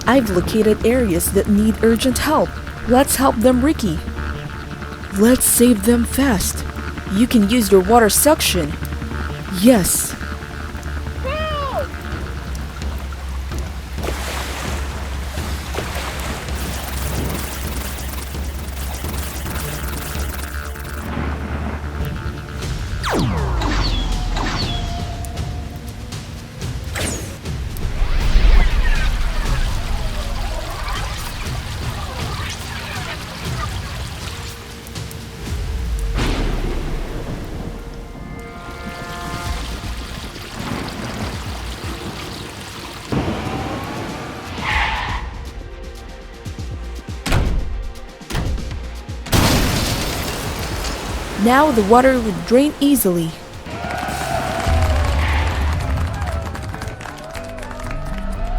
I've located areas that need urgent help. Let's help them, Rikki. Let's save them fast. You can use your water suction. Yes. Now the water would drain easily.